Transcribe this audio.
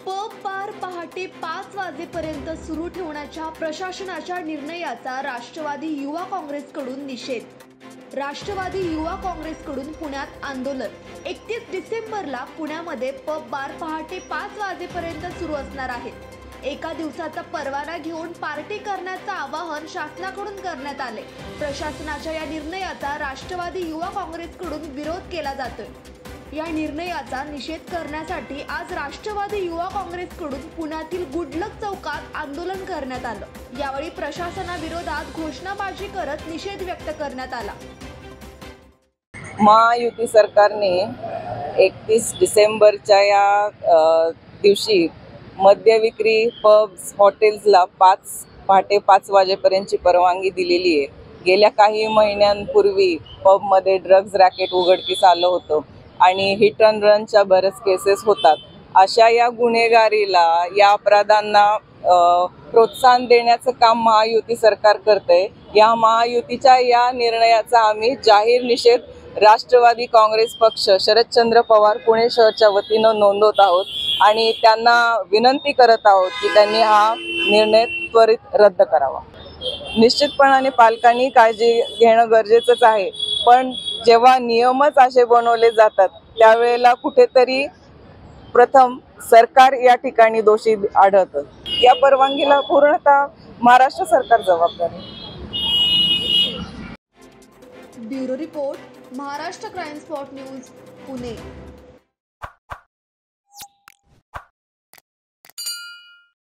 Pub bar पहाटे 5 वाजेपर्यंत सुरू ठेवण्याच्या प्रशासनाच्या निर्णयाचा राष्ट्रवादी युवा काँग्रेसकडून निषेध। राष्ट्रवादी युवा काँग्रेसकडून पुण्यात आंदोलन। 31 डिसेंबरला पुण्यामध्ये पब बार पहाटे 5 वाजेपर्यंत सुरू असणार आहेत। एका दिवसाचा परवाना घेऊन पार्टी करण्याचं आवाहन शासनाकडून करण्यात आले। प्रशासनाच्या या निर्णयाचा राष्ट्रवादी युवा काँग्रेसकडून विरोध केला जातोय। या निर्णयाचा निषेध करण्यासाठी आज राष्ट्रवादी युवा काँग्रेसकडून पुण्यातील गुडलक चौकात आंदोलन करण्यात आलं। यावेळी प्रशासनाविरोधात घोषणाबाजी करत निषेध व्यक्त करण्यात आला। महायुती सरकारने 31 डिसेंबरच्या या दिवशी मद्य विक्री पब्स हॉटेल्सला पहाटे 5 वाजेपर्यंतची परवानगी दिलेली आहे। गेल्या काही महिन्यांपूर्वी पबमध्ये ड्रग्ज रॅकेट उघडकीस आलं होतं आणि हिट अँड रनच्या बरेच केसेस होतात। अशा या गुन्हेगारीला, या अपराधांना प्रोत्साहन देण्याचं काम महायुती सरकार करते। या महायुतीच्या या निर्णयाचा आम्ही जाहीर निषेध राष्ट्रवादी काँग्रेस पक्ष शरदचंद्र पवार पुणे शहरच्या वतीनं नोंदवत आहोत आणि त्यांना विनंती करत आहोत की त्यांनी हा निर्णय त्वरित रद्द करावा। निश्चितपणाने पालकांनी काळजी घेणं गरजेचंच आहे, पण जेव्हा नियमच असे बनवले जातात त्यावेळेला कुठेतरी प्रथम सरकार या ठिकाणी दोषी आढळतं। या परवानगीला पूर्णतः महाराष्ट्र सरकार जबाबदार आहे। Bureau report, Maharashtra crime spot news, Pune.